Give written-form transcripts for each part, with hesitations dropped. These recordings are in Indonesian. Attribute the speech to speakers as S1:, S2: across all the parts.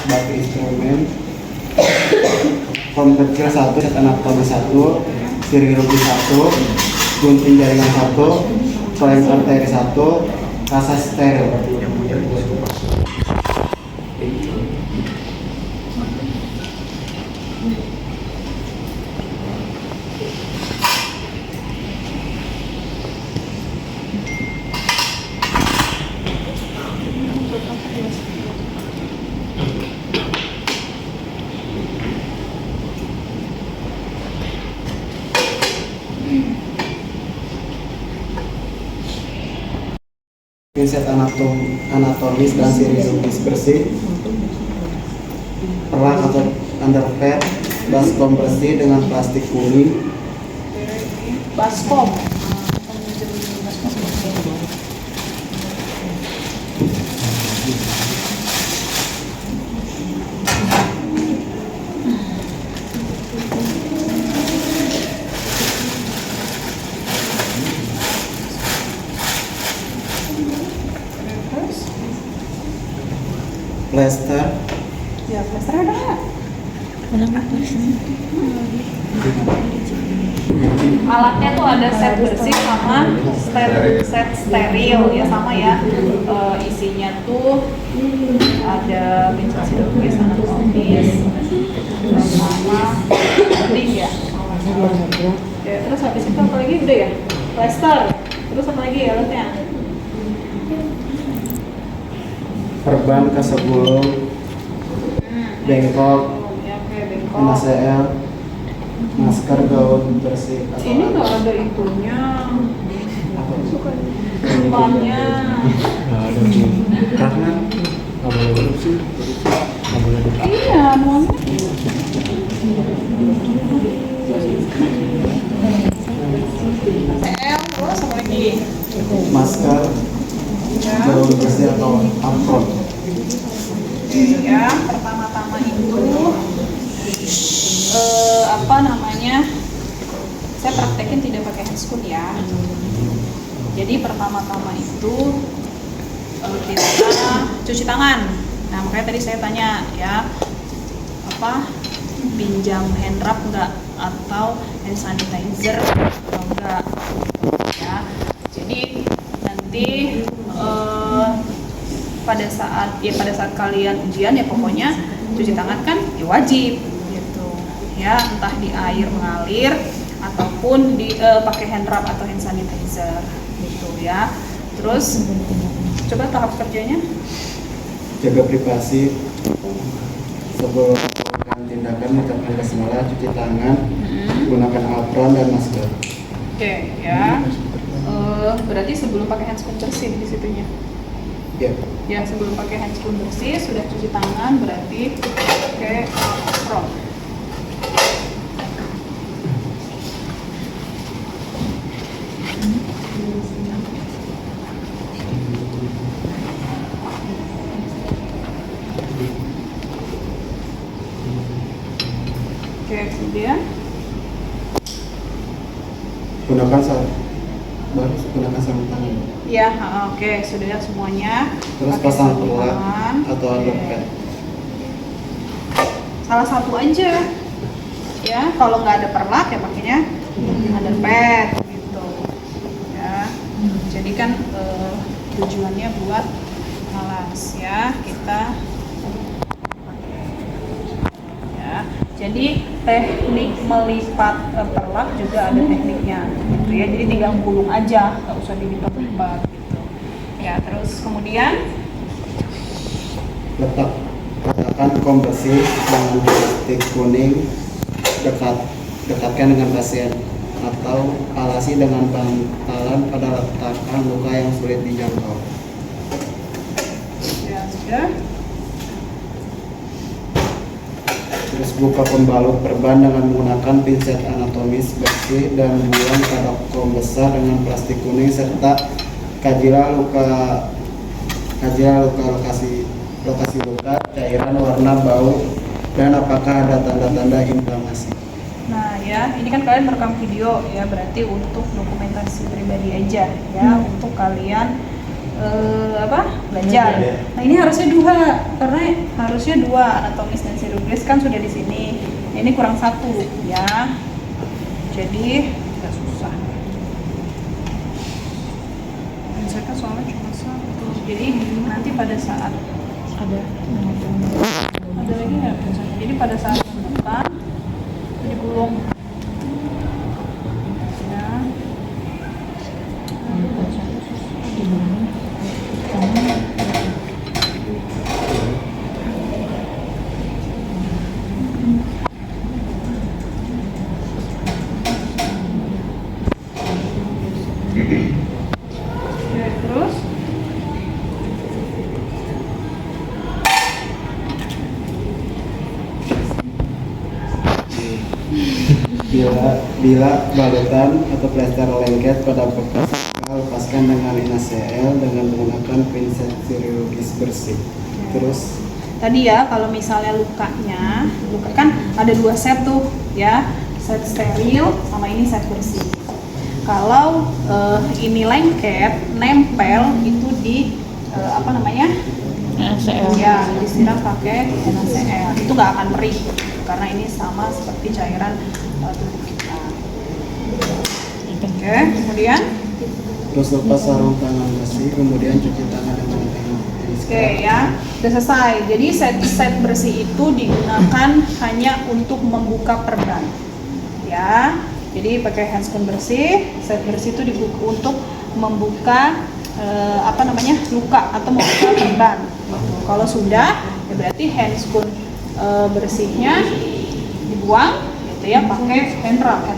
S1: batu instrumen, form kecil 1, set anatomi 1, siri rugi 1, gunting jaringan 1, klaim arteri 1, kasa steril. Pinset anatomis dan sirilogis bersih, perlang atau underpad, baskom bersih dengan plastik kuning,
S2: baskom.
S1: plester,
S2: Ya, plaster ada nggak? Alatnya tuh ada set bersih sama set steril ya, sama ya. Isinya tuh ada pincel sirilogis, anatomis, sama gunting ya. Oke, terus habis itu apa lagi? Udah ya? Plaster. Terus apa lagi alatnya?
S1: perban kesebulung, bengkok,
S2: Ya, oke, bengkok.
S1: NaCl, masker gaun bersih atau
S2: Ini nggak ada itunya. Umpannya.
S1: karena nggak boleh korupsi, nggak boleh
S2: Iya, nuangnya. CL, terus apa lagi?
S1: masker
S2: Ya.
S1: gaun bersih atau apron.
S2: Ya, pertama-tama itu apa namanya? Saya praktekin tidak pakai handscoon ya. Jadi pertama-tama itu kita cuci tangan. Nah, makanya tadi saya tanya ya, apa pinjam hand rub enggak atau hand sanitizer atau enggak ya. Jadi nanti pada saat kalian ujian ya pokoknya cuci tangan kan ya wajib gitu ya, entah di air mengalir ataupun di pakai hand rub atau hand sanitizer gitu ya. Terus coba tahap kerjanya.
S1: Jaga privasi sebelum melakukan tindakan mengucapkan basmalah, cuci tangan, gunakan apron dan masker.
S2: Oke ya. Berarti sebelum pakai handscoon bersih di situnya.
S1: Ya,
S2: Ya, sebelum pakai handscoon bersih sudah cuci tangan, berarti pakai apron. Oke, kemudian
S1: gunakan sarung tangan.
S2: ya, oke, sudah semuanya.
S1: Terus
S2: Pakai
S1: pasang
S2: sarung
S1: pelak
S2: tangan.
S1: atau
S2: Oke.
S1: underpad.
S2: Salah satu aja ya, kalau nggak ada perlak ya pakainya underpad gitu ya. Jadi kan tujuannya buat malas ya kita ya. Jadi teknik melipat perlak juga ada tekniknya gitu ya. Jadi tinggal gulung aja, nggak usah dilipat-lipat gitu ya. Terus kemudian
S1: Letakkan kom bersih dengan plastik kuning, dekatkan dengan pasien atau alasi dengan bantalan pada letakkan luka yang sulit dijangkau.
S2: ya sudah.
S1: Terus buka pembalut perban dengan menggunakan pinset anatomis bersih dan buang kadar kom besar dengan plastik kuning serta kajilah lokasi luka, cairan, warna, bau, dan apakah ada tanda-tanda inflamasi.
S2: Nah ya, ini kan kalian merekam video ya, berarti untuk dokumentasi pribadi aja ya, untuk kalian belajar. Nah ini harusnya 2 karena harusnya 2 anatomis dan chirurgis kan sudah di sini. Nah, ini kurang 1 ya. Jadi agak susah. Saya kan soalnya cuma 1. Jadi nanti pada saat ada lagi nggak? Jadi pada saat menentukan digulung. Ya. Oke, terus
S1: bila balutan atau plester lengket pada bekas luka, lepaskan dengan NaCl dengan menggunakan pinset chirurgis bersih. Terus
S2: tadi ya, kalau misalnya luka kan ada 2 set tuh ya, set steril sama ini set bersih. Kalau ini lengket nempel itu di NaCl ya, disiram pakai NaCl, itu nggak akan perih karena ini sama seperti cairan tubuh kita. Oke, kemudian
S1: terus lepas sarung tangan bersih, kemudian cuci tangan dengan air.
S2: Oke ya, udah selesai. Jadi set bersih itu digunakan hanya untuk membuka perban. Ya, jadi pakai handscoon bersih. Set bersih itu digunakan untuk membuka luka atau membuka perban. Kalau sudah, ya berarti handscoon bersihnya dibuang, gitu ya, pakai hand rub ya,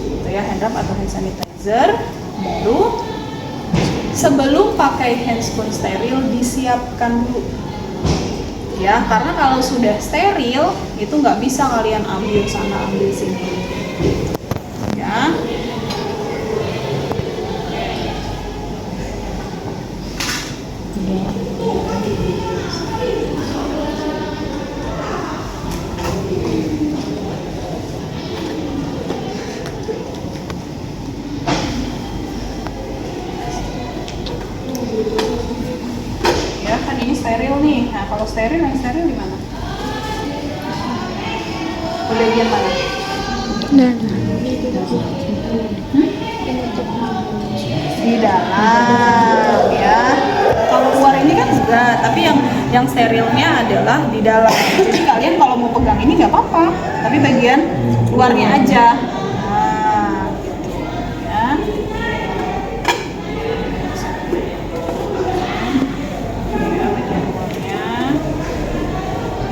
S2: gitu ya, hand rub atau hand sanitizer. Baru sebelum pakai handscoon steril disiapkan dulu ya, karena kalau sudah steril itu nggak bisa kalian ambil sana ambil sini ya. Steril nih. Nah, kalau steril, yang steril di mana? Di bagian mana? Di dalam ya. Kalau luar ini kan enggak, tapi yang sterilnya adalah di dalam. Jadi kalian kalau mau pegang ini nggak apa-apa, tapi bagian luarnya aja. Nah, gitu ya.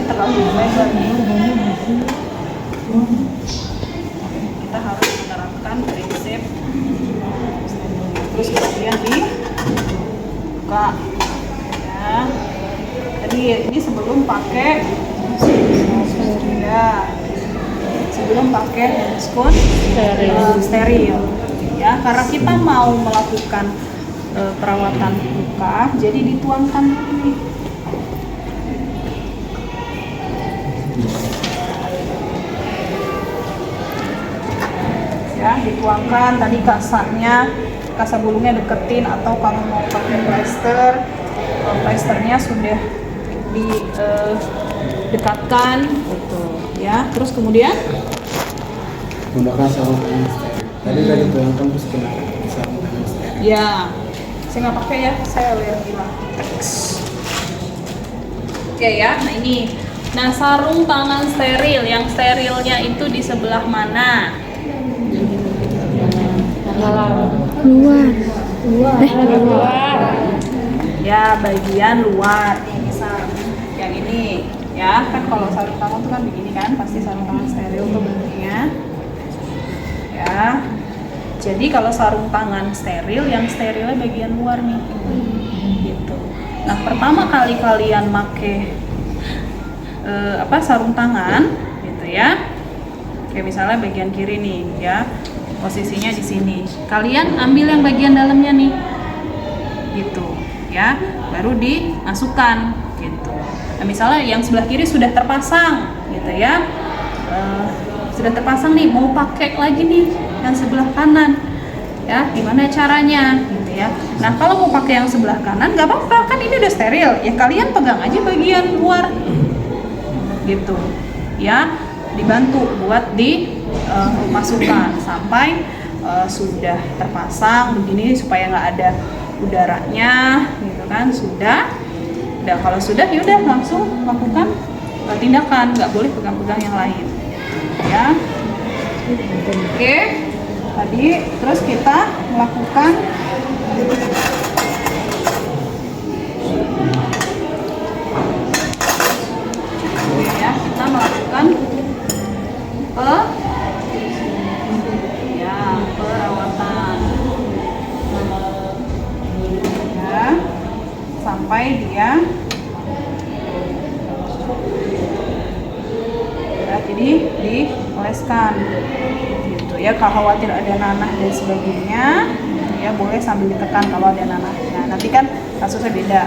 S2: Terlalu lebar nih. Kita harus menerapkan prinsip terus kemudian dibuka ya. Tadi ini sebelum pakai handscoon steril ya, karena kita mau melakukan perawatan luka, jadi dituangkan dulu nih. Ya, dituangkan tadi kasa bulungnya deketin, atau kalau mau pakai plaisternya sudah didekatkan gitu ya. Terus kemudian
S1: menggunakan sarung tangan steril. Tadi tuangkan terus kena sarung tangan steril.
S2: Ya, saya nggak pakai ya, saya alergi latex. Oke ya, nah ini. Nah, sarung tangan steril, yang sterilnya itu di sebelah mana? Luar. Ya, bagian luar. Nih, misal yang ini ya, kan kalau sarung tangan tuh kan begini kan, pasti sarung tangan steril tuh bentuknya. Ya. Jadi kalau sarung tangan steril, yang sterilnya bagian luar nih. Gitu. Nah, pertama kali kalian make sarung tangan gitu ya, kayak misalnya bagian kiri nih ya, posisinya di sini, kalian ambil yang bagian dalamnya nih gitu ya, baru dimasukkan gitu. Nah, misalnya yang sebelah kiri sudah terpasang gitu ya, sudah terpasang nih, mau pakai lagi nih yang sebelah kanan ya, gimana caranya gitu ya. Nah kalau mau pakai yang sebelah kanan nggak apa-apa, kan ini udah steril ya, kalian pegang aja bagian luar gitu ya, dibantu buat dimasukkan sampai sudah terpasang begini supaya nggak ada udaranya gitu kan. Udah kalau sudah ya udah langsung lakukan tindakan, nggak boleh pegang-pegang yang lain ya. Oke, tadi terus kita melakukan ya, kita melakukan perawatan ya sampai dia ya, jadi dioleskan gitu ya. Kalau khawatir ada nanah dan sebagainya ya boleh sambil ditekan kalau ada nanahnya, nanti kan kasusnya beda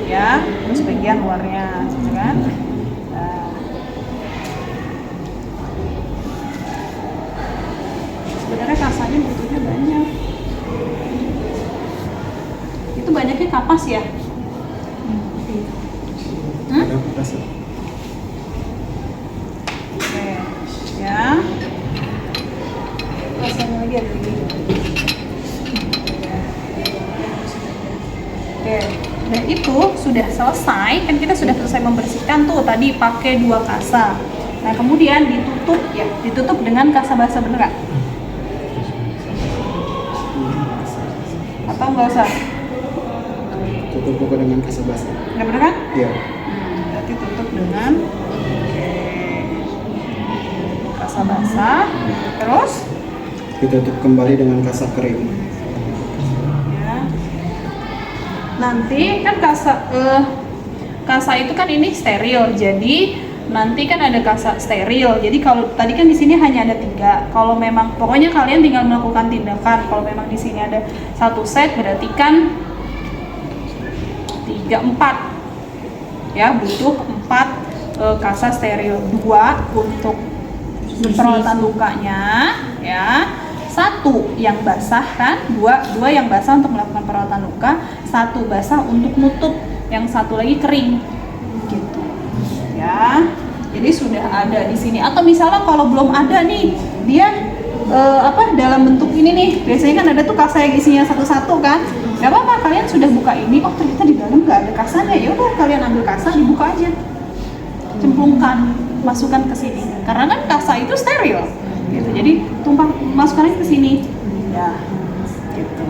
S2: ya. Terus bagian luarnya gitu kan. Sebenarnya kasanya butuhnya banyak. Itu banyaknya kapas ya?
S1: Ada kapas.
S2: Oke, ya. Kasanya lagi ada lagi. Oke, dan itu sudah selesai. Kan kita sudah selesai membersihkan tuh tadi pakai 2 kasa. Nah kemudian ditutup ya, ditutup dengan kasa basah, bener nggak? Atau nggak usah?
S1: Tutup buku dengan kasa basah.
S2: Nggak bener kan?
S1: Iya.
S2: Berarti tutup dengan kasa basah. Terus
S1: Ditutup kembali dengan kasa kering.
S2: ya. Nanti kan kasa itu kan ini steril, jadi nanti kan ada kasa steril. Jadi kalau tadi kan di sini hanya ada 3. Kalau memang pokoknya kalian tinggal melakukan tindakan. Kalau memang di sini ada 1 set, berarti kan 3, 4 ya, butuh 4 kasa steril. 2 untuk perawatan lukanya ya, 1 yang basah kan, 2 yang basah untuk melakukan perawatan luka, 1 basah untuk nutup, yang 1 lagi kering gitu ya. Jadi sudah ada di sini. Atau misalnya kalau belum ada nih, dia dalam bentuk ini nih, biasanya kan ada tuh kasa yang isinya satu-satu kan. Gak apa-apa, kalian sudah buka ini, oh ternyata di dalam nggak ada kasanya, ya udah kalian ambil kasa, dibuka aja, cemplungkan, masukkan ke sini. Karena kan kasa itu steril, gitu. Jadi tumpang masukkan aja ke sini, ya, gitu.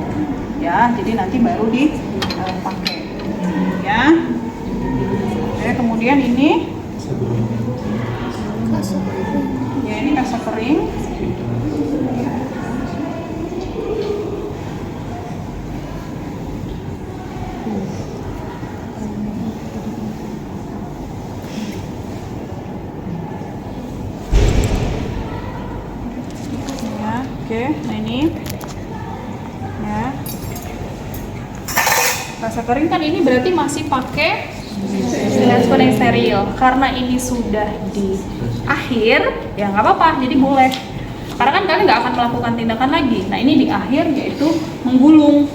S2: Ya, jadi nanti baru dipakai, ya. Oke, kemudian ini, ya ini kasa kering. Oke, nah ini ya, kasa kering kan ini berarti masih pakai handphone yang steril. Karena ini sudah di akhir, ya nggak apa-apa, jadi boleh. Karena kan kalian nggak akan melakukan tindakan lagi. Nah ini di akhir, yaitu menggulung.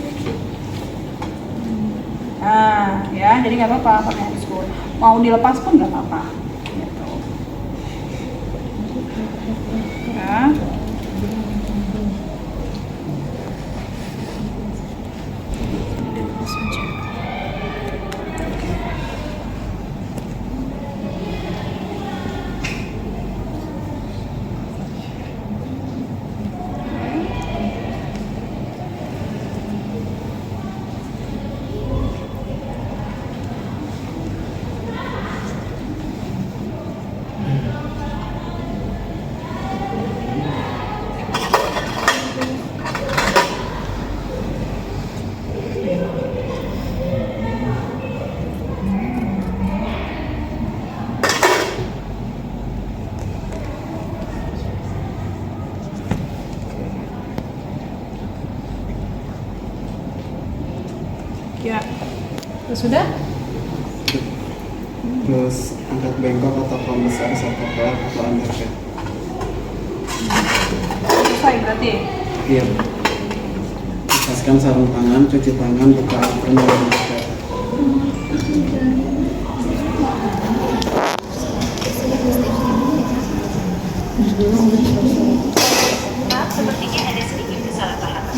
S2: Nah ya, jadi nggak apa-apa pakai handphone. Mau dilepas pun nggak apa-apa. Gitu. Ya. Ya, sudah?
S1: Terus angkat bengkok atau pembesar serta pelak atau undercut.
S2: Selesai berarti?
S1: Iya. Bisa Oleskan sarung tangan, cuci tangan, buka apron dan masker.
S3: Maaf, sepertinya ada sedikit kesalahpahaman.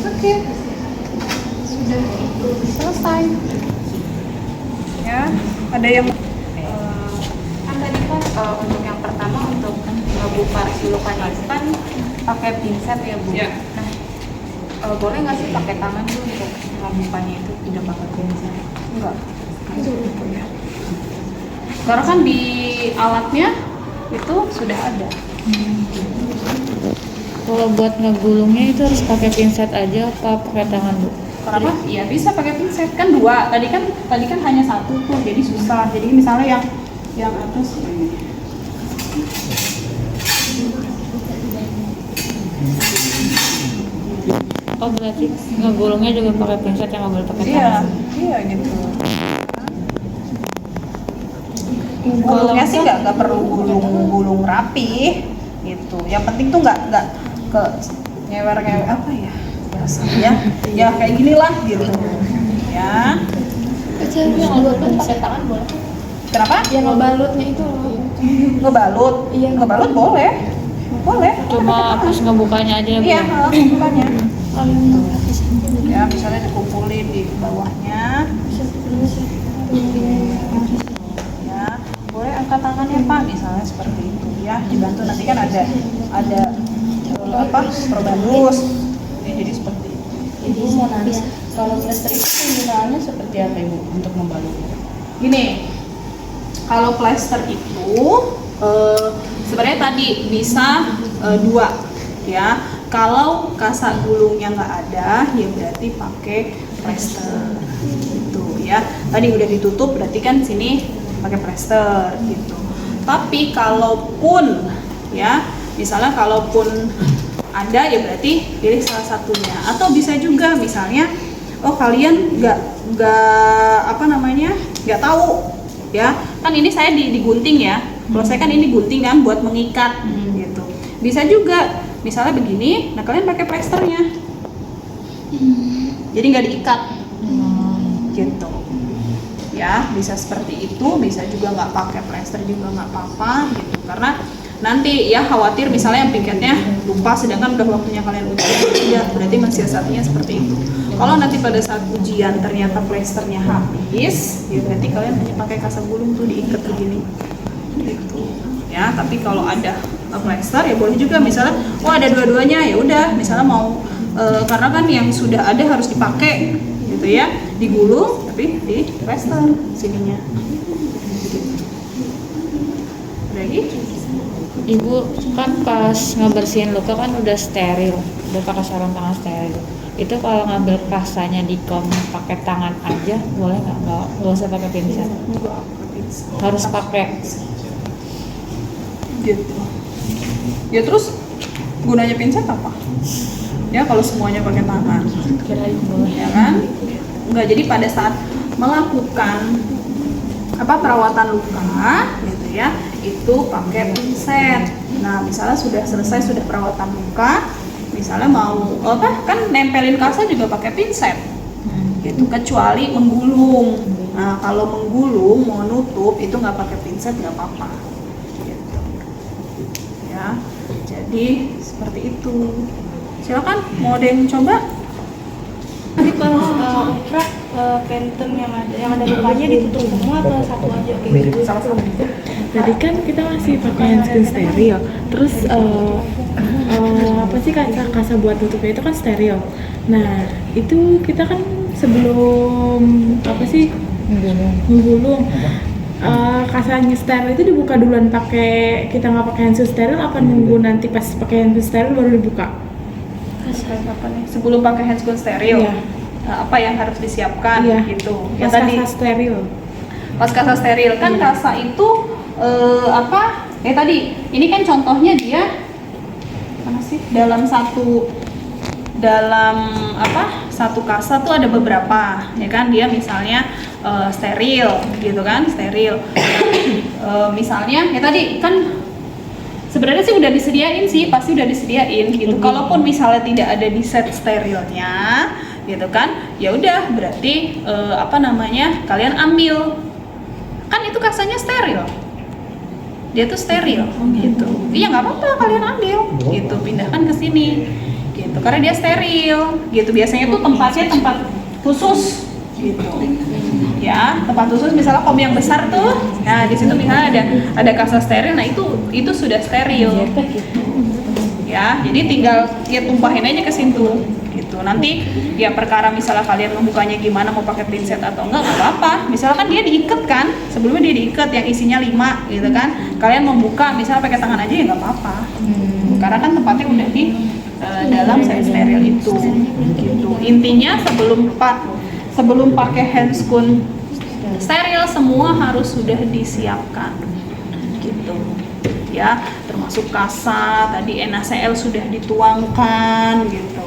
S2: Oke, sudah selesai. Ya, ada yang
S4: Kan tadi kan untuk yang pertama untuk ngebuka si lukanya itu kan pakai pinset ya Bu.
S2: Ya.
S4: Nah, boleh nggak sih pakai tangan tuh untuk ngebukanya itu tidak pakai pinset?
S2: enggak. Karena kan di alatnya itu sudah ada.
S5: Kalau buat ngegulungnya itu harus pakai pinset aja apa pakai tangan, Bu?
S2: Kenapa? Iya bisa pakai pinset kan dua. Tadi kan hanya satu tuh, jadi susah. Jadi misalnya yang atas ini.
S5: Oh, berarti ngegulungnya juga pakai pinset yang nggak boleh pakai
S2: Iya,
S5: tangan.
S2: iya gitu. Gulungnya sih nggak perlu gulung rapi gitu. Yang penting tuh nggak ke ngewer apa ya bahasanya ya kayak gini lah gitu ya.
S6: Yang ngebalut pakai tangan boleh?
S2: Kenapa?
S6: Yang ngebalutnya itu loh.
S2: Ngebalut?
S6: Iya.
S2: Ngebalut boleh.
S5: Cuma pas ngebukanya aja, Bu.
S2: Iya, bukannya.
S6: Kalau yang gratis.
S2: Ya misalnya dikumpulin di bawahnya. Ya boleh angkat tangannya Pak misalnya seperti itu ya, dibantu nanti kan ada apa probandus ya, jadi seperti itu.
S4: Ibu mau nanya, kalau plester itu penggunaannya seperti apa Ibu untuk membalut?
S2: Gini, kalau plester itu sebenarnya tadi bisa dua ya. Kalau kasa gulungnya nggak ada ya berarti pakai plester gitu ya. Tadi udah ditutup berarti kan sini pakai plester gitu. Tapi kalaupun ya misalnya kalaupun ada ya berarti pilih salah satunya. Atau bisa juga misalnya oh kalian nggak tahu ya kan ini saya digunting ya. Kalau saya kan ini gunting kan buat mengikat gitu. Bisa juga misalnya begini, nah kalian pakai plesternya. Jadi nggak diikat gitu. Ya bisa seperti itu, bisa juga nggak pakai plester juga nggak apa-apa gitu. Karena nanti ya khawatir misalnya yang piketnya lupa sedangkan udah waktunya kalian ujian ya berarti mensiasatinya seperti itu. Kalau nanti pada saat ujian ternyata plesternya habis ya berarti kalian hanya pakai kasa gulung tuh diikat begini gitu ya. Tapi kalau ada plester ya boleh juga misalnya oh ada dua-duanya ya udah misalnya mau karena kan yang sudah ada harus dipakai gitu ya, digulung tapi di plester sininya gitu. Lagi
S5: Ibu kan pas ngebersihin luka kan udah steril, udah pakai sarung tangan steril. Itu kalau ngambil kasanya di kom pakai tangan aja boleh nggak? Nggak usah pakai pinset. Harus pakai.
S2: gitu. Ya terus gunanya pinset apa? Ya kalau semuanya pakai tangan,
S5: Kirain boleh.
S2: ya kan? Enggak, jadi pada saat melakukan perawatan luka gitu ya, itu pakai pinset. Nah, misalnya sudah selesai sudah perawatan luka, misalnya mau kan nempelin kasa juga pakai pinset. Gitu, kecuali menggulung. Nah, kalau menggulung mau nutup itu nggak pakai pinset nggak apa-apa. Gitu. Ya, jadi seperti itu. Silakan, mau ada yang coba?
S6: Tapi kalau operak phantom yang ada lukanya ditutup semua atau satu aja kayak gitu?
S2: Salah satu.
S7: Tadi kan kita masih pakai handscreen steril, terus apa sih kasa buat tutupnya itu kan steril. Nah itu kita kan sebelum apa sih menggulung kasanya steril itu dibuka duluan kita nggak pakai handscreen steril apa nunggu nanti pas pakai handscreen steril baru dibuka?
S2: Apa nih? Sebelum pakai handscreen steril,
S7: Iya.
S2: apa yang harus disiapkan
S7: Iya.
S2: gitu?
S7: Pas kasa steril.
S2: Pas kasa steril kan kasa itu tadi ini kan contohnya dia mana sih dalam satu kasa tuh ada beberapa ya kan, dia misalnya steril gitu kan, steril. Misalnya ya tadi kan sebenarnya sih udah disediain sih, pasti udah disediain gitu. Kalaupun misalnya tidak ada di set sterilnya gitu kan, ya udah berarti kalian ambil, kan itu kasanya steril, dia tuh steril gitu. Iya nggak apa-apa, kalian ambil gitu, pindahkan ke sini gitu, karena dia steril gitu. Biasanya tuh tempatnya tempat khusus gitu ya, tempat khusus. Misalnya kom yang besar tuh, nah di situ misalnya ada kasa steril, nah itu sudah steril ya. Jadi tinggal ya tumpahin aja ke situ gitu. Nanti ya perkara misalnya kalian membukanya gimana, mau pakai pinset atau enggak apa-apa. Misalkan dia diikat kan, sebelumnya dia diikat yang isinya 5 gitu kan, kalian membuka misalnya pakai tangan aja ya nggak apa-apa karena kan tempatnya udah di dalam set steril itu gitu. Intinya sebelum pakai handscoon steril semua harus sudah disiapkan gitu ya, termasuk kasa tadi NaCl sudah dituangkan gitu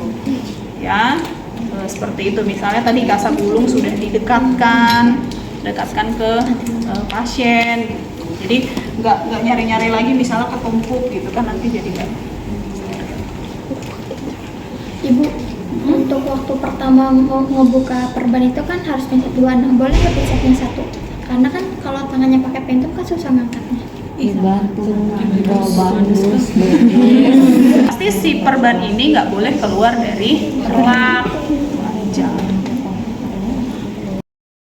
S2: ya. Seperti itu, misalnya tadi kasa gulung sudah dekatkan ke pasien gitu. Jadi nggak nyari-nyari lagi misalnya ketumpuk gitu kan, nanti jadi nggak.
S8: Ibu, untuk waktu pertama mau ngebuka perban itu kan harus pinset 2, nah boleh nggak pinset yang 1? Karena kan kalau tangannya pakai pentum kan susah ngangkatnya.
S2: Pasti si perban ini nggak boleh keluar dari rak